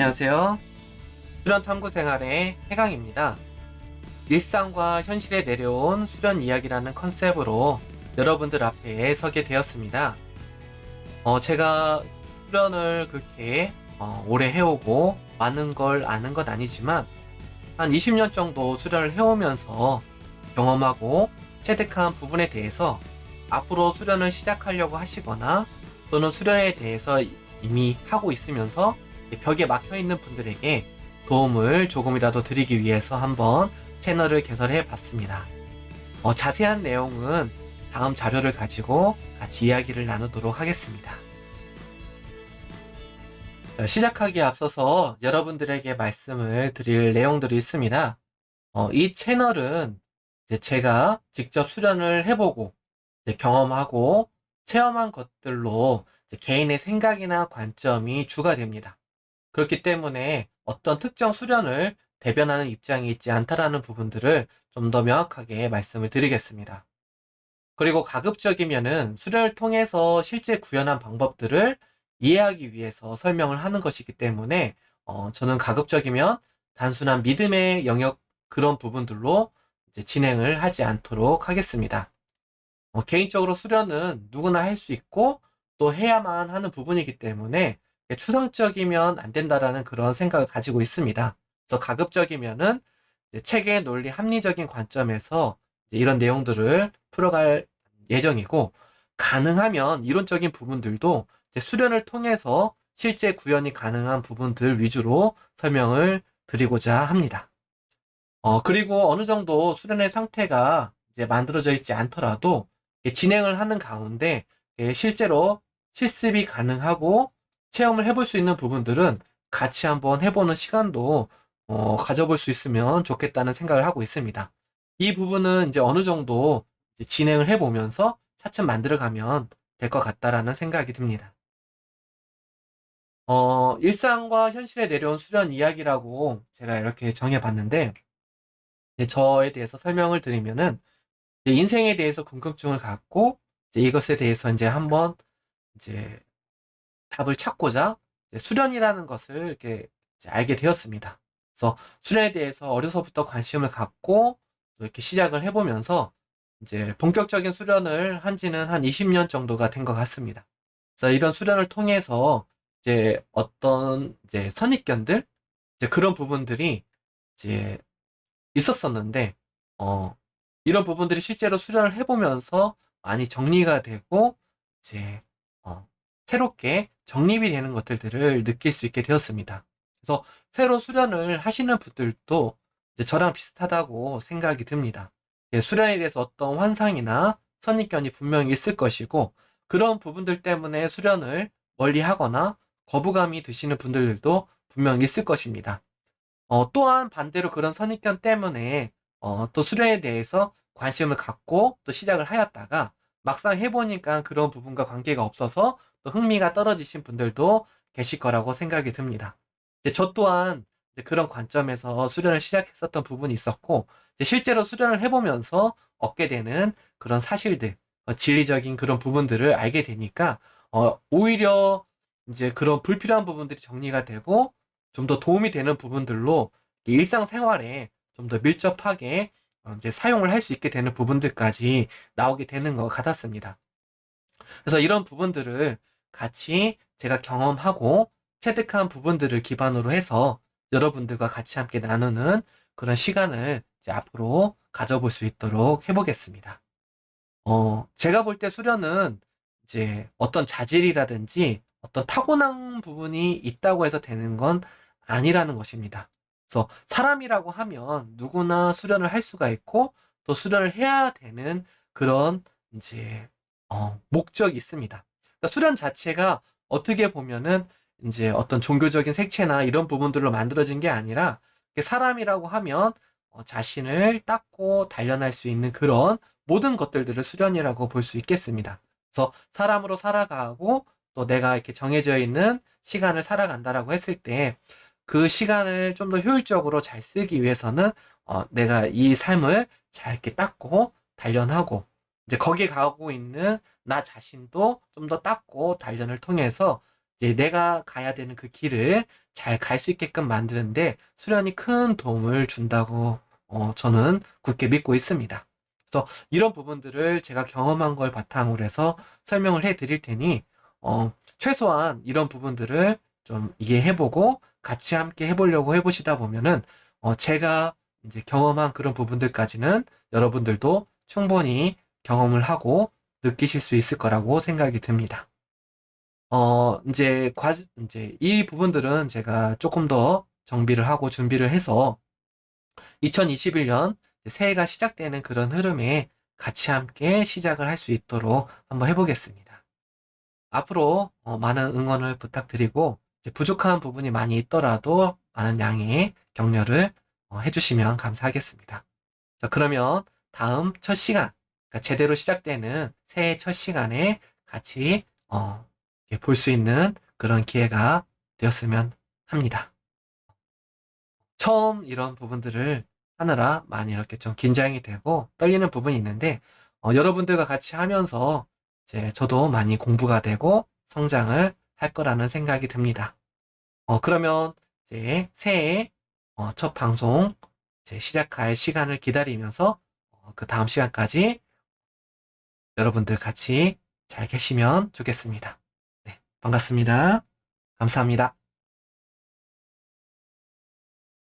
안녕하세요. 수련 탐구 생활의 해강입니다. 일상과 현실에 내려온 수련 이야기라는 컨셉으로 여러분들 앞에 서게 되었습니다. 제가 수련을 그렇게 오래 해오고 많은 걸 아는 건 아니지만 한 20년 정도 수련을 해오면서 경험하고 체득한 부분에 대해서 앞으로 수련을 시작하려고 하시거나 또는 수련에 대해서 이미 하고 있으면서 벽에 막혀 있는 분들에게 도움을 조금이라도 드리기 위해서 한번 채널을 개설해 봤습니다. 자세한 내용은 다음 자료를 가지고 같이 이야기를 나누도록 하겠습니다. 시작하기에 앞서서 여러분들에게 말씀을 드릴 내용들이 있습니다. 이 채널은 이제 제가 직접 수련을 해보고 이제 경험하고 체험한 것들로 이제 개인의 생각이나 관점이 주가 됩니다. 그렇기 때문에 어떤 특정 수련을 대변하는 입장이 있지 않다라는 부분들을 좀 더 명확하게 말씀을 드리겠습니다. 그리고 가급적이면은 수련을 통해서 실제 구현한 방법들을 이해하기 위해서 설명을 하는 것이기 때문에 저는 가급적이면 단순한 믿음의 영역 그런 부분들로 이제 진행을 하지 않도록 하겠습니다. 개인적으로 수련은 누구나 할 수 있고 또 해야만 하는 부분이기 때문에 추상적이면 안 된다라는 그런 생각을 가지고 있습니다. 그래서 가급적이면은 책의 논리 합리적인 관점에서 이런 내용들을 풀어갈 예정이고, 가능하면 이론적인 부분들도 수련을 통해서 실제 구현이 가능한 부분들 위주로 설명을 드리고자 합니다. 그리고 어느 정도 수련의 상태가 이제 만들어져 있지 않더라도 진행을 하는 가운데 실제로 실습이 가능하고 체험을 해볼 수 있는 부분들은 같이 한번 해보는 시간도 가져볼 수 있으면 좋겠다는 생각을 하고 있습니다. 이 부분은 이제 어느 정도 이제 진행을 해보면서 차츰 만들어가면 될 것 같다라는 생각이 듭니다. 일상과 현실에 내려온 수련 이야기라고 제가 이렇게 정해봤는데, 저에 대해서 설명을 드리면은 이제 인생에 대해서 궁금증을 갖고 이제 이것에 대해서 이제 한번 이제 답을 찾고자 이제 수련이라는 것을 이렇게 이제 알게 되었습니다. 그래서 수련에 대해서 어려서부터 관심을 갖고 또 이렇게 시작을 해보면서 이제 본격적인 수련을 한 지는 한 20년 정도가 된 것 같습니다. 그래서 이런 수련을 통해서 이제 어떤 이제 선입견들 이제 그런 부분들이 이제 있었었는데, 어, 이런 부분들이 실제로 수련을 해보면서 많이 정리가 되고, 이제, 새롭게 정립이 되는 것들을 느낄 수 있게 되었습니다. 그래서 새로 수련을 하시는 분들도 이제 저랑 비슷하다고 생각이 듭니다. 수련에 대해서 어떤 환상이나 선입견이 분명히 있을 것이고, 그런 부분들 때문에 수련을 멀리 하거나 거부감이 드시는 분들도 분명히 있을 것입니다. 또한 반대로 그런 선입견 때문에 또 수련에 대해서 관심을 갖고 또 시작을 하였다가 막상 해보니까 그런 부분과 관계가 없어서 또 흥미가 떨어지신 분들도 계실 거라고 생각이 듭니다. 이제 저 또한 이제 그런 관점에서 수련을 시작했었던 부분이 있었고, 이제 실제로 수련을 해보면서 얻게 되는 그런 사실들, 진리적인 그런 부분들을 알게 되니까 오히려 이제 그런 불필요한 부분들이 정리가 되고 좀 더 도움이 되는 부분들로 일상생활에 좀 더 밀접하게 이제 사용을 할 수 있게 되는 부분들까지 나오게 되는 것 같았습니다. 그래서 이런 부분들을 같이 제가 경험하고 체득한 부분들을 기반으로 해서 여러분들과 같이 함께 나누는 그런 시간을 이제 앞으로 가져볼 수 있도록 해보겠습니다. 제가 볼 때 수련은 이제 어떤 자질이라든지 어떤 타고난 부분이 있다고 해서 되는 건 아니라는 것입니다. 그래서 사람이라고 하면 누구나 수련을 할 수가 있고 또 수련을 해야 되는 그런 이제 목적이 있습니다. 그러니까 수련 자체가 어떻게 보면은 이제 어떤 종교적인 색채나 이런 부분들로 만들어진 게 아니라 사람이라고 하면 자신을 닦고 단련할 수 있는 그런 모든 것들을 수련이라고 볼 수 있겠습니다. 그래서 사람으로 살아가고 또 내가 이렇게 정해져 있는 시간을 살아간다라고 했을 때 그 시간을 좀 더 효율적으로 잘 쓰기 위해서는 내가 이 삶을 잘 이렇게 닦고 단련하고 이제 거기에 가고 있는 나 자신도 좀 더 닦고 단련을 통해서 이제 내가 가야 되는 그 길을 잘 갈 수 있게끔 만드는데 수련이 큰 도움을 준다고 저는 굳게 믿고 있습니다. 그래서 이런 부분들을 제가 경험한 걸 바탕으로 해서 설명을 해 드릴 테니 최소한 이런 부분들을 좀 이해해보고 같이 함께 해보려고 해보시다 보면은 제가 이제 경험한 그런 부분들까지는 여러분들도 충분히 경험을 하고 느끼실 수 있을 거라고 생각이 듭니다. 이제 이 부분들은 제가 조금 더 정비를 하고 준비를 해서 2021년 새해가 시작되는 그런 흐름에 같이 함께 시작을 할 수 있도록 한번 해보겠습니다. 앞으로 많은 응원을 부탁드리고 이제 부족한 부분이 많이 있더라도 많은 양해의 격려를 해주시면 감사하겠습니다. 자, 그러면 다음 첫 시간, 그러니까 제대로 시작되는 새해 첫 시간에 같이 볼 수 있는 그런 기회가 되었으면 합니다. 처음 이런 부분들을 하느라 많이 이렇게 좀 긴장이 되고 떨리는 부분이 있는데 여러분들과 같이 하면서 이제 저도 많이 공부가 되고 성장을 할 거라는 생각이 듭니다. 그러면 이제 새해 첫 방송 이제 시작할 시간을 기다리면서 그 다음 시간까지 여러분들 같이 잘 계시면 좋겠습니다. 네, 반갑습니다. 감사합니다.